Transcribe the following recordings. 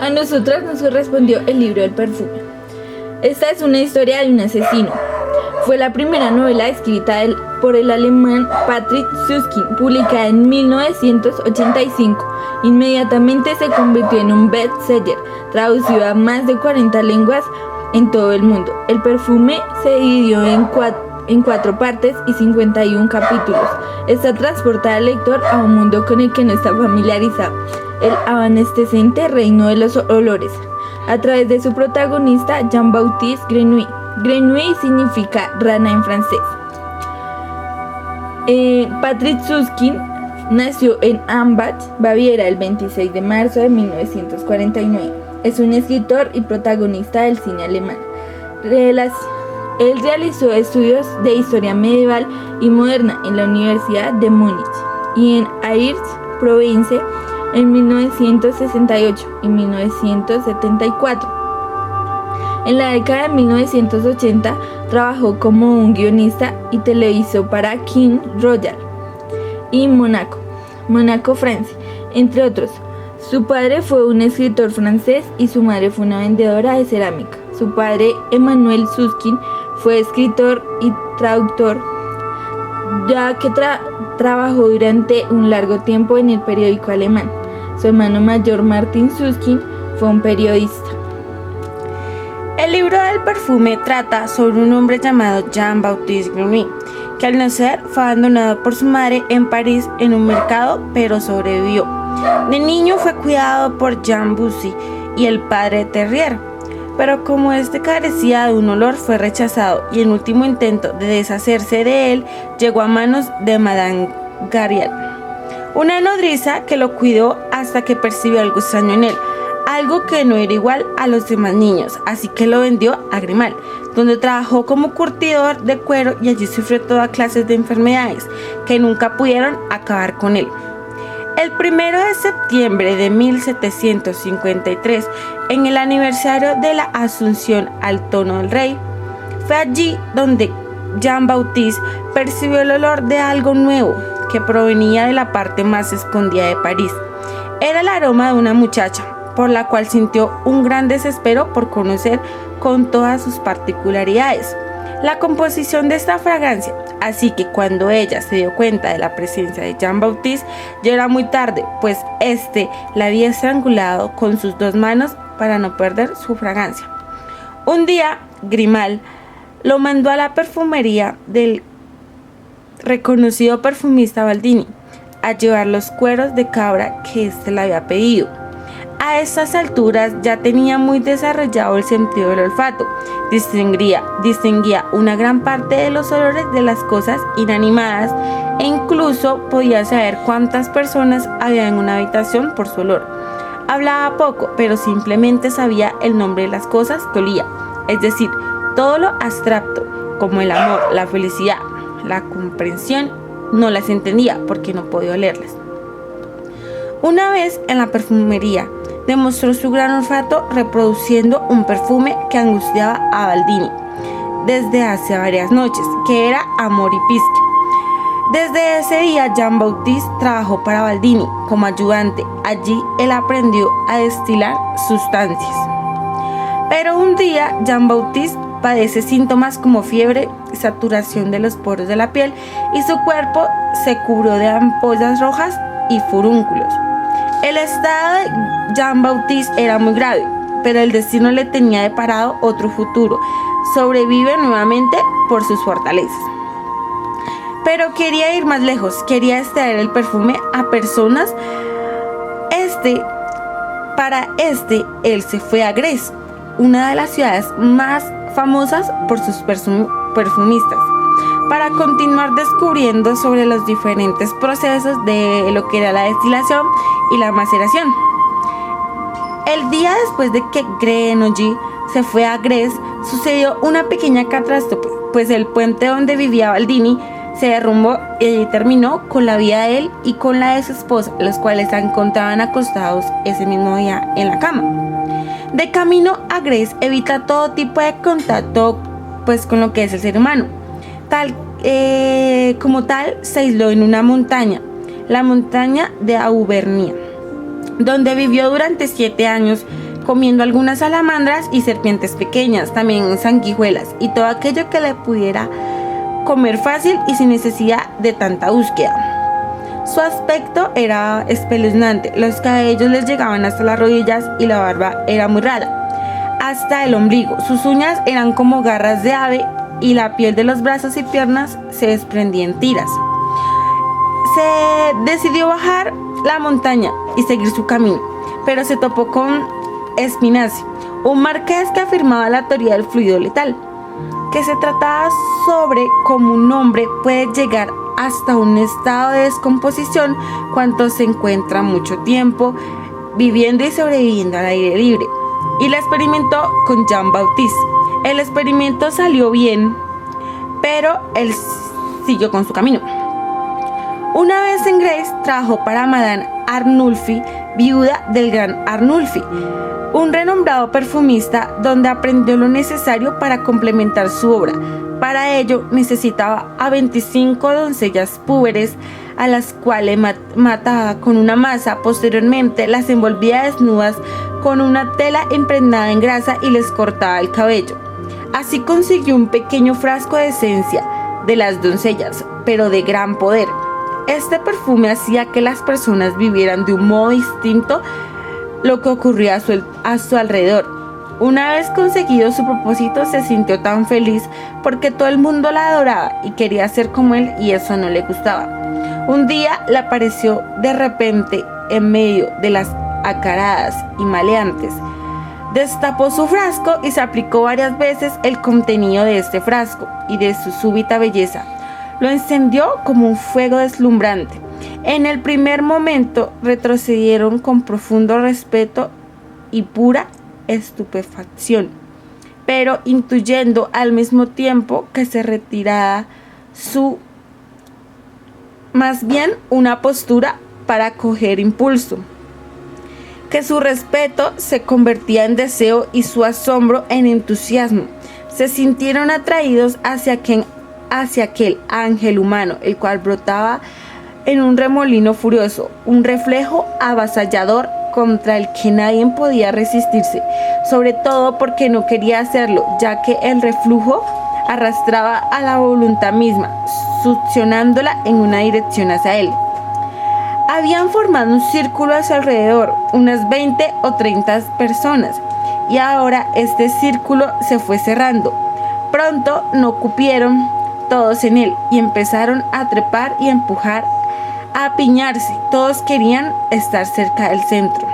A nosotras nos correspondió el libro del perfume. Esta es una historia de un asesino. Fue la primera novela escrita por el alemán Patrick Süskind, publicada en 1985. Inmediatamente se convirtió en un bestseller, traducido a más de 40 lenguas en todo el mundo. El perfume se dividió en cuatro partes y 51 capítulos. Esta transporta al lector a un mundo con el que no está familiarizado, el evanescente reino de los olores, a través de su protagonista Jean-Baptiste Grenouille. Grenouille significa rana en francés. Patrick Süskind nació en Ambach, Baviera, el 26 de marzo de 1949. Es un escritor y protagonista del cine alemán. Él realizó estudios de historia medieval y moderna en la Universidad de Múnich y en Aix-Provence en 1968 y 1974. En la década de 1980 trabajó como un guionista y televisó para King Royal y Monaco, Francia, entre otros. Su padre fue un escritor francés y su madre fue una vendedora de cerámica. Su padre, Emmanuel Süskind, fue escritor y traductor, ya que trabajó durante un largo tiempo en el periódico alemán. Su hermano mayor, Martin Süskind, fue un periodista. El libro del perfume trata sobre un hombre llamado Jean-Baptiste Grenouille, que al nacer fue abandonado por su madre en París en un mercado, pero sobrevivió. De niño fue cuidado por Jean Bussy y el padre Terrier, pero como este carecía de un olor, fue rechazado y en último intento de deshacerse de él llegó a manos de Madame Garial, una nodriza que lo cuidó hasta que percibió algo extraño en él, algo que no era igual a los demás niños, así que lo vendió a Grimal, donde trabajó como curtidor de cuero y allí sufrió toda clase de enfermedades que nunca pudieron acabar con él. El 1 de septiembre de 1753, en el aniversario de la Asunción al trono del rey, fue allí donde Jean-Baptiste percibió el olor de algo nuevo que provenía de la parte más escondida de París. Era el aroma de una muchacha, por la cual sintió un gran desespero por conocer con todas sus particularidades la composición de esta fragancia, así que cuando ella se dio cuenta de la presencia de Jean-Baptiste, ya era muy tarde, pues la había estrangulado con sus 2 manos para no perder su fragancia. Un día, Grimal lo mandó a la perfumería del reconocido perfumista Baldini a llevar los cueros de cabra que le había pedido. A estas alturas ya tenía muy desarrollado el sentido del olfato, distinguía una gran parte de los olores de las cosas inanimadas e incluso podía saber cuántas personas había en una habitación por su olor. Hablaba poco, pero simplemente sabía el nombre de las cosas que olía, es decir, todo lo abstracto, como el amor, la felicidad, la comprensión, no las entendía porque no podía olerlas. Una vez en la perfumería, demostró su gran olfato reproduciendo un perfume que angustiaba a Baldini desde hace varias noches, que era Amor y Pisque. Desde ese día, Jean-Baptiste trabajó para Baldini como ayudante. Allí él aprendió a destilar sustancias. Pero un día, Jean-Baptiste padece síntomas como fiebre, saturación de los poros de la piel y su cuerpo se cubrió de ampollas rojas y furúnculos. El estado de Jean-Baptiste era muy grave, pero el destino le tenía deparado otro futuro. Sobrevive nuevamente por sus fortalezas. Pero quería ir más lejos, quería extraer el perfume a personas. Él se fue a Grés, una de las ciudades más famosas por sus perfumistas, para continuar descubriendo sobre los diferentes procesos de lo que era la destilación y la maceración. El día después de que Grenouille se fue a Grés, sucedió una pequeña catástrofe, pues el puente donde vivía Baldini se derrumbó y terminó con la vida de él y con la de su esposa, los cuales se encontraban acostados ese mismo día en la cama. De camino a Grés evita todo tipo de contacto con lo que es el ser humano. Como tal, se aisló en una montaña, la montaña de Auvernia, donde vivió durante 7 años comiendo algunas salamandras y serpientes pequeñas, también sanguijuelas y todo aquello que le pudiera comer fácil y sin necesidad de tanta búsqueda. Su aspecto era espeluznante, los cabellos les llegaban hasta las rodillas y la barba era muy rara, hasta el ombligo. Sus uñas eran como garras de ave y la piel de los brazos y piernas se desprendía en tiras. Se decidió bajar la montaña y seguir su camino, pero se topó con Spinaci, un marqués que afirmaba la teoría del fluido letal, que se trataba sobre cómo un hombre puede llegar hasta un estado de descomposición cuando se encuentra mucho tiempo viviendo y sobreviviendo al aire libre, y la experimentó con Jean-Baptiste. El experimento salió bien, pero él siguió con su camino. Una vez en Grasse trabajó para Madame Arnulfi, viuda del gran Arnulfi, un renombrado perfumista, donde aprendió lo necesario para complementar su obra. Para ello necesitaba a 25 doncellas púberes, a las cuales mataba con una masa. Posteriormente las envolvía desnudas con una tela impregnada en grasa y les cortaba el cabello. Así consiguió un pequeño frasco de esencia de las doncellas, pero de gran poder. Este perfume hacía que las personas vivieran de un modo distinto lo que ocurría a su alrededor. Una vez conseguido su propósito, se sintió tan feliz porque todo el mundo la adoraba y quería ser como él, y eso no le gustaba. Un día le apareció de repente en medio de las acaradas y maleantes. Destapó su frasco y se aplicó varias veces el contenido de este frasco, y de su súbita belleza lo encendió como un fuego deslumbrante. En el primer momento retrocedieron con profundo respeto y pura estupefacción, pero intuyendo al mismo tiempo que se retiraba más bien una postura para coger impulso, que su respeto se convertía en deseo y su asombro en entusiasmo. Se sintieron atraídos hacia aquel ángel humano, el cual brotaba en un remolino furioso, un reflejo avasallador contra el que nadie podía resistirse, sobre todo porque no quería hacerlo, ya que el reflujo arrastraba a la voluntad misma, succionándola en una dirección hacia él. Habían formado un círculo a su alrededor, unas 20 o 30 personas, y ahora este círculo se fue cerrando. Pronto no cupieron todos en él y empezaron a trepar y a empujar, a apiñarse. Todos querían estar cerca del centro.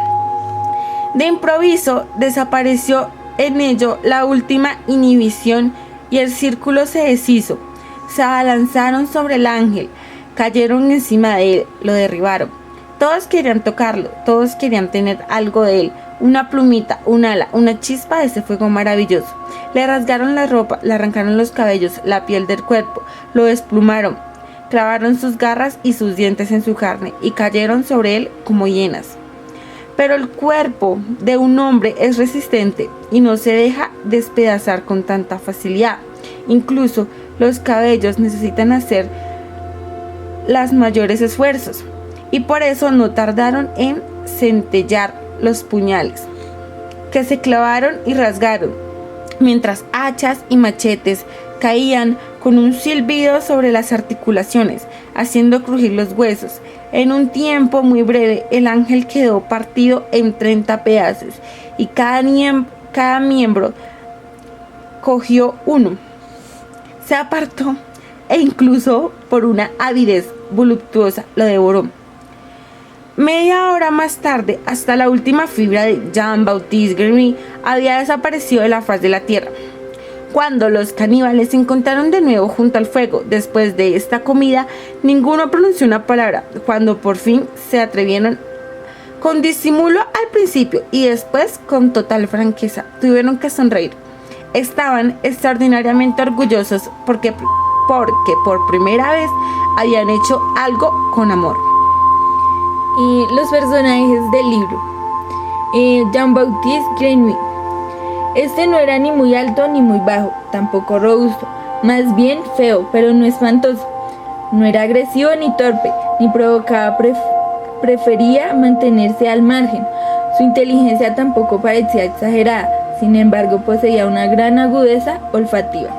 De improviso desapareció en ello la última inhibición y el círculo se deshizo. Se abalanzaron sobre el ángel, cayeron encima de él, lo derribaron. Todos querían tocarlo, todos querían tener algo de él, una plumita, un ala, una chispa de ese fuego maravilloso. Le rasgaron la ropa, le arrancaron los cabellos, la piel del cuerpo, lo desplumaron, clavaron sus garras y sus dientes en su carne y cayeron sobre él como hienas. Pero el cuerpo de un hombre es resistente y no se deja despedazar con tanta facilidad. Incluso los cabellos necesitan hacer los mayores esfuerzos, y por eso no tardaron en centellar los puñales, que se clavaron y rasgaron, mientras hachas y machetes caían con un silbido sobre las articulaciones, haciendo crujir los huesos. En un tiempo muy breve, el ángel quedó partido en 30 pedazos, y cada miembro cogió uno, se apartó e incluso por una avidez voluptuosa lo devoró. Media hora más tarde, hasta la última fibra de Jean-Baptiste Guerin había desaparecido de la faz de la tierra. Cuando los caníbales se encontraron de nuevo junto al fuego después de esta comida, ninguno pronunció una palabra. Cuando por fin se atrevieron, con disimulo al principio y después con total franqueza, tuvieron que sonreír. Estaban extraordinariamente orgullosos porque por primera vez habían hecho algo con amor. Y los personajes del libro. Jean-Baptiste Guerin. Este no era ni muy alto ni muy bajo, tampoco robusto, más bien feo, pero no espantoso. No era agresivo ni torpe, ni provocaba, prefería mantenerse al margen. Su inteligencia tampoco parecía exagerada, sin embargo poseía una gran agudeza olfativa.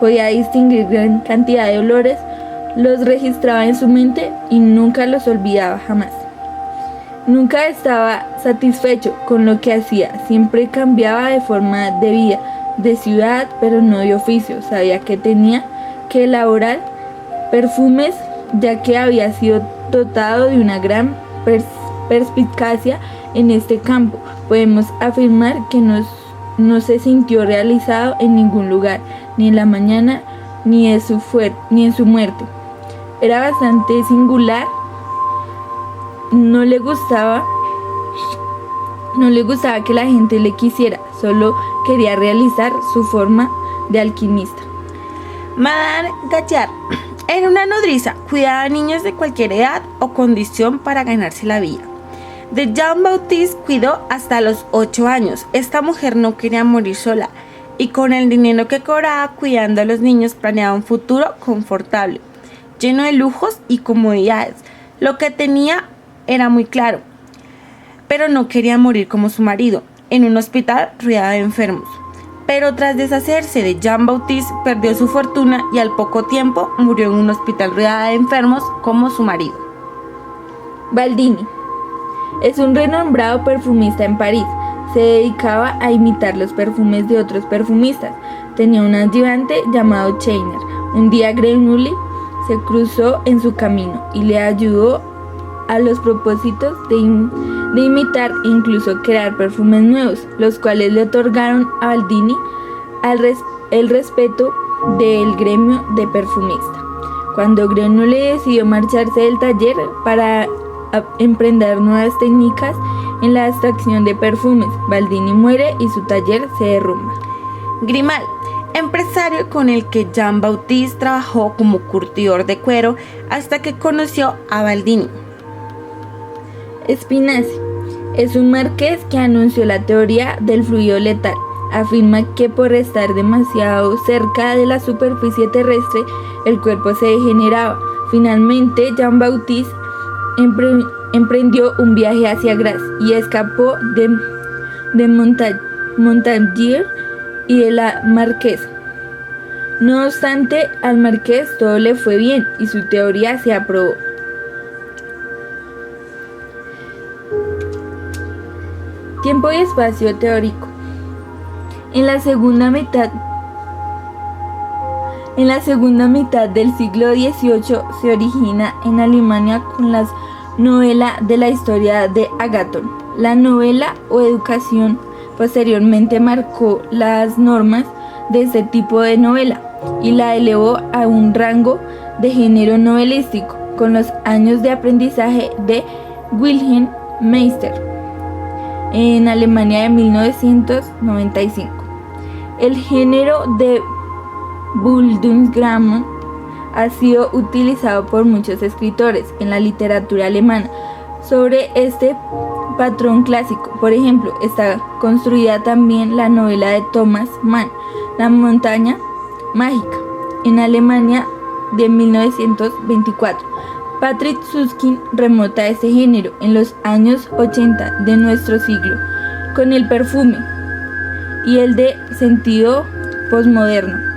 Podía distinguir gran cantidad de olores, los registraba en su mente y nunca los olvidaba jamás. Nunca estaba satisfecho con lo que hacía, siempre cambiaba de forma de vida, de ciudad, pero no de oficio. Sabía que tenía que elaborar perfumes, ya que había sido dotado de una gran perspicacia en este campo. Podemos afirmar que no se sintió realizado en ningún lugar, ni en la mañana, ni en su muerte. Era bastante singular. No le gustaba que la gente le quisiera, solo quería realizar su forma de alquimista. Madame Gaillard era una nodriza, cuidaba a niños de cualquier edad o condición para ganarse la vida. De Jean-Baptiste cuidó hasta los 8 años. Esta mujer no quería morir sola y con el dinero que cobraba cuidando a los niños planeaba un futuro confortable, lleno de lujos y comodidades. Lo que tenía era muy claro, pero no quería morir como su marido, en un hospital rodeado de enfermos. Pero tras deshacerse de Jean-Baptiste, perdió su fortuna y al poco tiempo murió en un hospital rodeado de enfermos como su marido. Baldini es un renombrado perfumista en París. Se dedicaba a imitar los perfumes de otros perfumistas. Tenía un ayudante llamado Cheiner. Un día Grenouille se cruzó en su camino y le ayudó a los propósitos de imitar e incluso crear perfumes nuevos, los cuales le otorgaron a Baldini el respeto del gremio de perfumista. Cuando Grenouille decidió marcharse del taller para emprender nuevas técnicas en la extracción de perfumes, Baldini muere y su taller se derrumba. Grimal, empresario con el que Jean-Baptiste trabajó como curtidor de cuero hasta que conoció a Baldini. Spinaci es un marqués que anunció la teoría del fluido letal. Afirma que por estar demasiado cerca de la superficie terrestre, el cuerpo se degeneraba. Finalmente, Jean-Baptiste emprendió un viaje hacia Grasse y escapó de Montagnier y de la marquesa. No obstante, al marqués todo le fue bien y su teoría se aprobó. Tiempo y espacio teórico. En la segunda mitad del siglo XVIII se origina en Alemania con la novela de la historia de Agathon. La novela o educación posteriormente marcó las normas de este tipo de novela y la elevó a un rango de género novelístico con los años de aprendizaje de Wilhelm Meister en Alemania de 1995. El género de Bildungsroman ha sido utilizado por muchos escritores en la literatura alemana sobre este patrón clásico. Por ejemplo, está construida también la novela de Thomas Mann, La montaña mágica, en Alemania de 1924. Patrick Süskind remota este género en los años 80 de nuestro siglo, con el perfume y el de sentido posmoderno.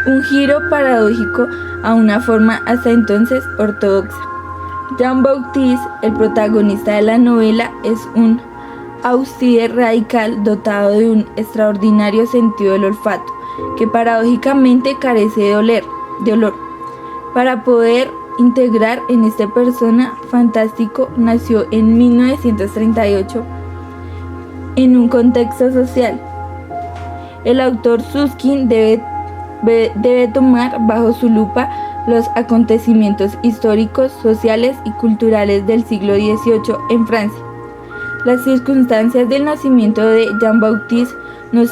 Un giro paradójico a una forma hasta entonces ortodoxa. Jean-Baptiste, el protagonista de la novela, es un outsider radical dotado de un extraordinario sentido del olfato, que paradójicamente carece de olor. Para poder integrar en este persona fantástico, nació en 1938 en un contexto social. El autor Süskind debe tomar bajo su lupa los acontecimientos históricos, sociales y culturales del siglo XVIII en Francia. Las circunstancias del nacimiento de Jean-Baptiste nos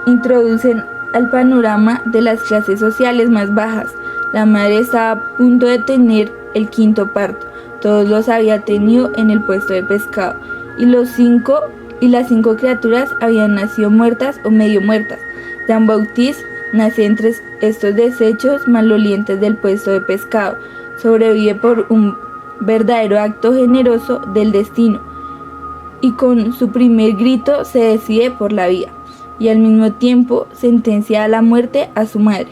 introducen al panorama de las clases sociales más bajas. La madre estaba a punto de tener el quinto parto. Todos los había tenido en el puesto de pescado, y las 5 criaturas habían nacido muertas o medio muertas. Jean-Baptiste nace entre estos desechos malolientes del puesto de pescado. Sobrevive por un verdadero acto generoso del destino, y con su primer grito se decide por la vida, y al mismo tiempo sentencia a la muerte a su madre.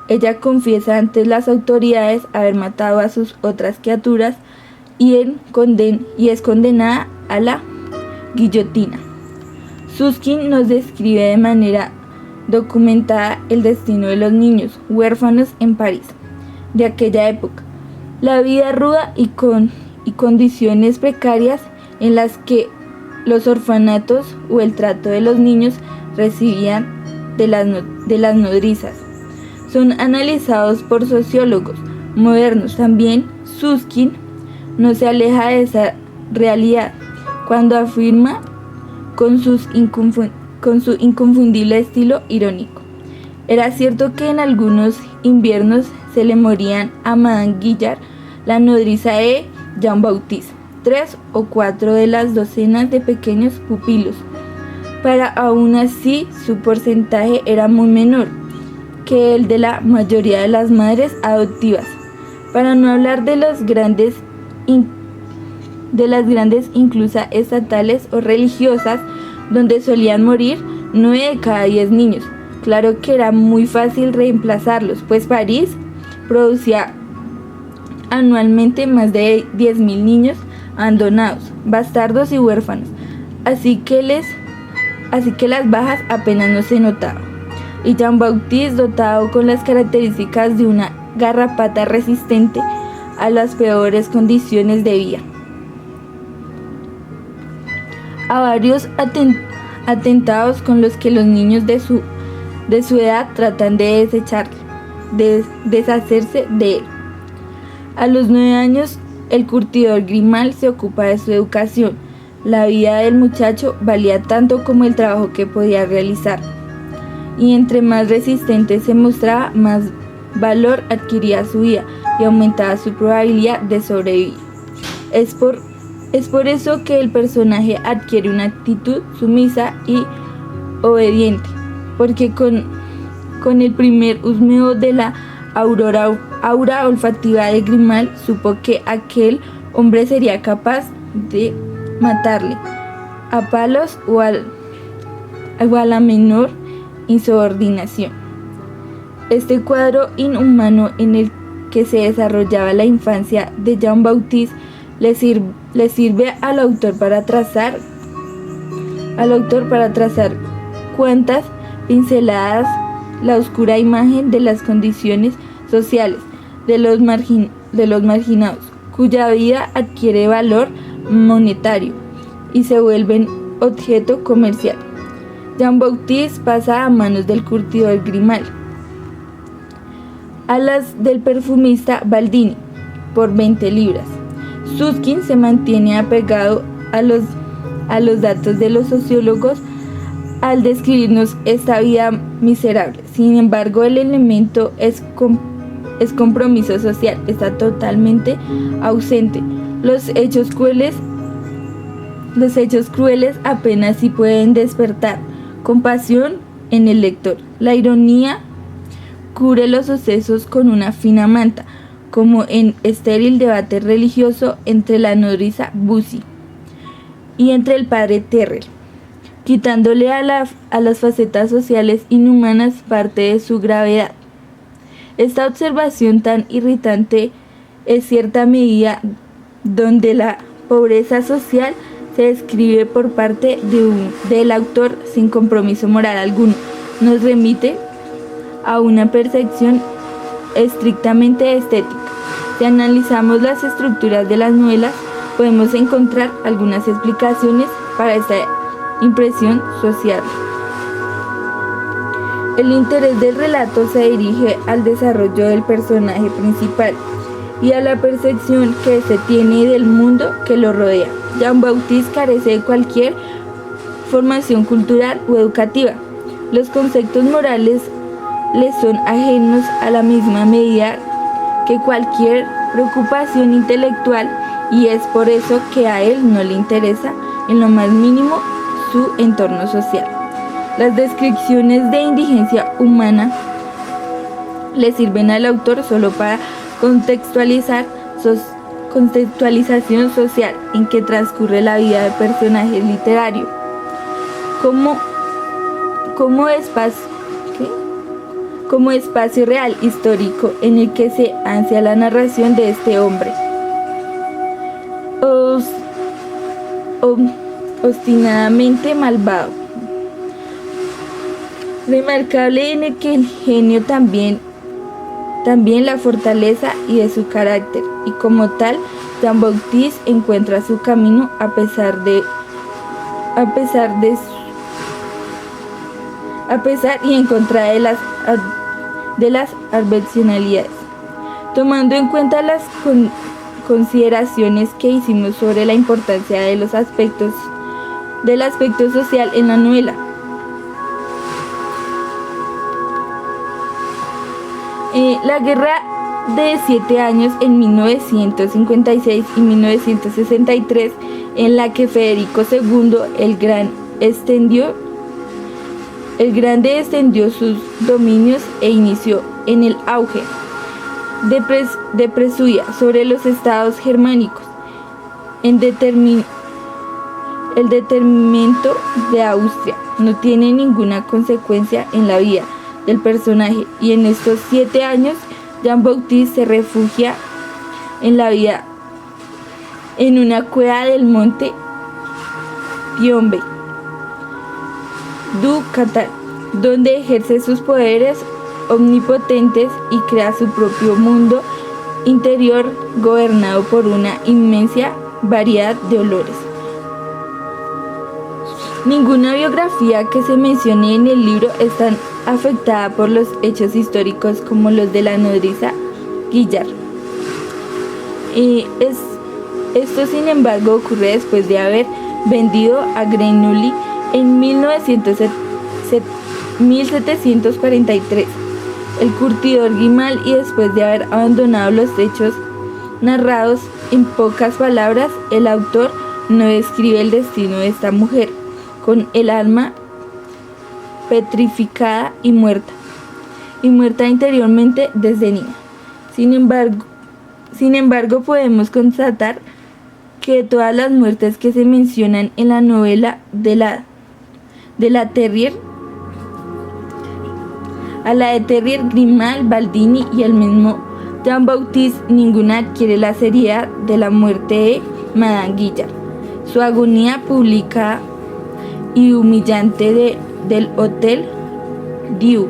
Ella confiesa ante las autoridades haber matado a sus otras criaturas y es condenada a la guillotina. Susskind nos describe de manera documentada el destino de los niños huérfanos en París de aquella época, la vida ruda y condiciones precarias en las que los orfanatos o el trato de los niños recibían de las nodrizas. Son analizados por sociólogos modernos. También Susskind no se aleja de esa realidad cuando afirma con su inconfundible estilo irónico: era cierto que en algunos inviernos se le morían a Madame Guillard, la nodriza de Jean-Baptiste, 3 o 4 de las docenas de pequeños pupilos, pero aún así su porcentaje era muy menor que el de la mayoría de las madres adoptivas, para no hablar de las grandes incluso estatales o religiosas, donde solían morir 9 de cada 10 niños. Claro que era muy fácil reemplazarlos, pues París producía anualmente más de 10.000 niños abandonados, bastardos y huérfanos, así que las bajas apenas no se notaban. Y Jean-Baptiste, dotado con las características de una garrapata resistente a las peores condiciones de vida, a varios atentados con los que los niños de su edad tratan de deshacerse de él. A los 9 años, el curtidor Grimal se ocupa de su educación. La vida del muchacho valía tanto como el trabajo que podía realizar, y entre más resistente se mostraba, más valor adquiría su vida y aumentaba su probabilidad de sobrevivir. Es por eso que el personaje adquiere una actitud sumisa y obediente, porque con el primer husmeo de la aura olfativa de Grimal supo que aquel hombre sería capaz de matarle a palos o a la menor insubordinación. Este cuadro inhumano en el que se desarrollaba la infancia de Jean-Baptiste le sirve al autor para trazar cuantas pinceladas la oscura imagen de las condiciones sociales de los marginados, cuya vida adquiere valor monetario y se vuelven objeto comercial. Jean-Baptiste pasa a manos del curtidor Grimal a las del perfumista Baldini por 20 libras. Susskind se mantiene apegado a los datos de los sociólogos al describirnos esta vida miserable. Sin embargo, el elemento es compromiso social, está totalmente ausente. Los hechos crueles apenas si pueden despertar compasión en el lector. La ironía cubre los sucesos con una fina manta, como en estéril debate religioso entre la nodriza Bussy y entre el padre Terrell, quitándole a las facetas sociales inhumanas parte de su gravedad. Esta observación tan irritante es cierta medida donde la pobreza social se describe por parte del autor sin compromiso moral alguno. Nos remite a una percepción estrictamente estética. Si analizamos las estructuras de las novelas, podemos encontrar algunas explicaciones para esta impresión social. El interés del relato se dirige al desarrollo del personaje principal y a la percepción que se tiene del mundo que lo rodea. Jean-Baptiste carece de cualquier formación cultural o educativa. Los conceptos morales le son ajenos a la misma medida que cualquier preocupación intelectual, y es por eso que a él no le interesa en lo más mínimo su entorno social. Las descripciones de indigencia humana le sirven al autor solo para contextualizar contextualización social en que transcurre la vida de personajes literarios, como espacio real histórico en el que se ansia la narración de este hombre obstinadamente malvado, remarcable en el que el genio también la fortaleza y de su carácter, y como tal Jean-Baptiste encuentra su camino a pesar y en contra de las adversidades. Tomando en cuenta las consideraciones que hicimos sobre la importancia del aspecto social en la novela, la guerra de 7 años en 1956 y 1963, en la que Federico II el Grande extendió sus dominios e inició en el auge de Prusia sobre los estados germánicos, el detenimiento de Austria no tiene ninguna consecuencia en la vida del personaje, y en estos 7 años Jean-Baptiste se refugia en la vida en una cueva del monte Piombe du Catal, donde ejerce sus poderes omnipotentes y crea su propio mundo interior gobernado por una inmensa variedad de olores. Ninguna biografía que se mencione en el libro está afectada por los hechos históricos como los de la nodriza Guillard. Esto, sin embargo, ocurre después de haber vendido a Grenouille en 1743 el curtidor Grimal, y después de haber abandonado los hechos narrados. En pocas palabras, el autor no describe el destino de esta mujer, con el alma petrificada y muerta interiormente desde niña. Sin embargo, podemos constatar que todas las muertes que se mencionan en la novela de la Terrier, a la de Terrier, Grimal, Baldini y el mismo Jean-Baptiste, ninguna adquiere la seriedad de la muerte de Madame Guillard. Su agonía pública y humillante del Hotel Dieu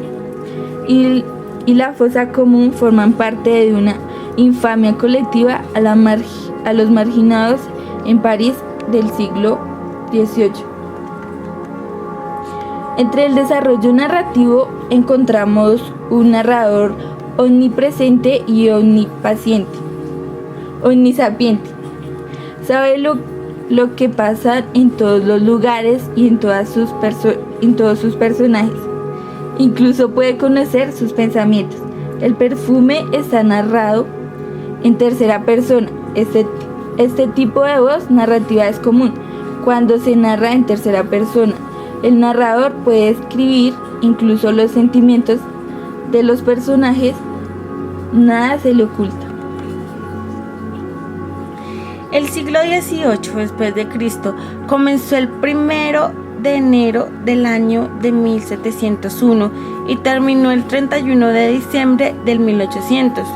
y la fosa común forman parte de una infamia colectiva a los marginados en París del siglo XVIII. Entre el desarrollo narrativo encontramos un narrador omnipresente y omnisapiente. Sabe lo que pasa en todos los lugares y en todos sus personajes. Incluso puede conocer sus pensamientos. El perfume está narrado en tercera persona. Este tipo de voz narrativa es común cuando se narra en tercera persona. El narrador puede escribir incluso los sentimientos de los personajes. Nada se le oculta. El siglo XVIII después de Cristo comenzó el 1 de enero del año de 1701 y terminó el 31 de diciembre del 1800.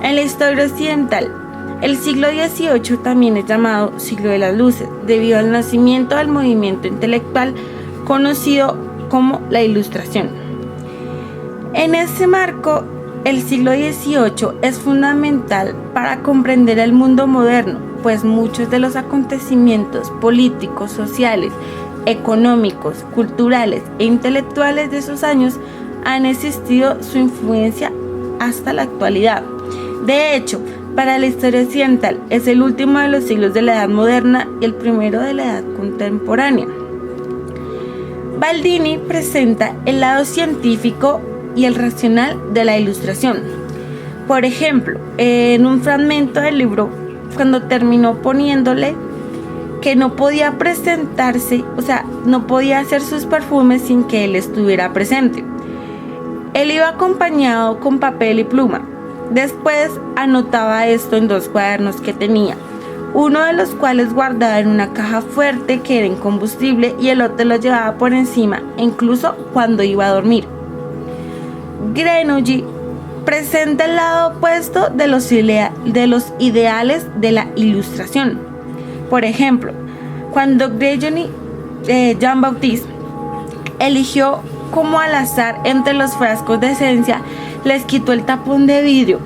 En la historia occidental, el siglo XVIII también es llamado siglo de las luces, debido al nacimiento del movimiento intelectual conocido como la Ilustración. En ese marco, el siglo XVIII es fundamental para comprender el mundo moderno, pues muchos de los acontecimientos políticos, sociales, económicos, culturales e intelectuales de esos años han existido su influencia hasta la actualidad. De hecho, para la historia occidental es el último de los siglos de la Edad Moderna y el primero de la Edad Contemporánea. Baldini presenta el lado científico y el racional de la Ilustración. Por ejemplo, en un fragmento del libro, cuando terminó poniéndole que no podía presentarse, no podía hacer sus perfumes sin que él estuviera presente. Él iba acompañado con papel y pluma, Después anotaba esto en 2 cuadernos que tenía, uno de los cuales guardaba en una caja fuerte que era incombustible y el otro lo llevaba por encima, incluso cuando iba a dormir. Greenough presenta el lado opuesto de los ideales de la Ilustración. Por ejemplo, cuando Jean-Baptiste eligió como al azar entre los frascos de esencia, les quitó el tapón de vidrio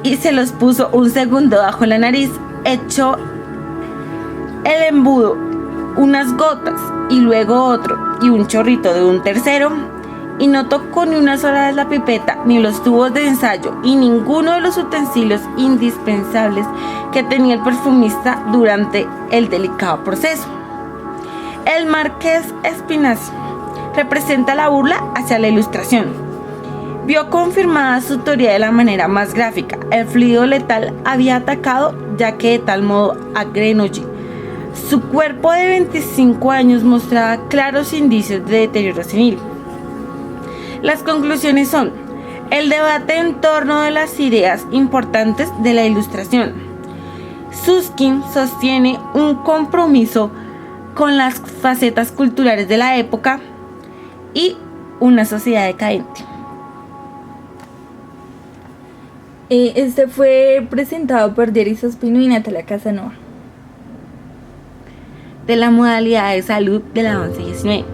y se los puso un segundo bajo la nariz, echó el embudo, unas gotas y luego otro y un chorrito de un tercero, y no tocó ni una sola vez la pipeta, ni los tubos de ensayo y ninguno de los utensilios indispensables que tenía el perfumista durante el delicado proceso. El marqués Spinaci representa la burla hacia la Ilustración. Vio confirmada su teoría de la manera más gráfica. El fluido letal había atacado, ya que de tal modo a Greenough. Su cuerpo de 25 años mostraba claros indicios de deterioro senil. Las conclusiones son: el debate en torno de las ideas importantes de la Ilustración. Susskind sostiene un compromiso con las facetas culturales de la época y una sociedad decadente. Este fue presentado por Jerry Sospino y Natalia Casanova. De la modalidad de salud de la 11-19.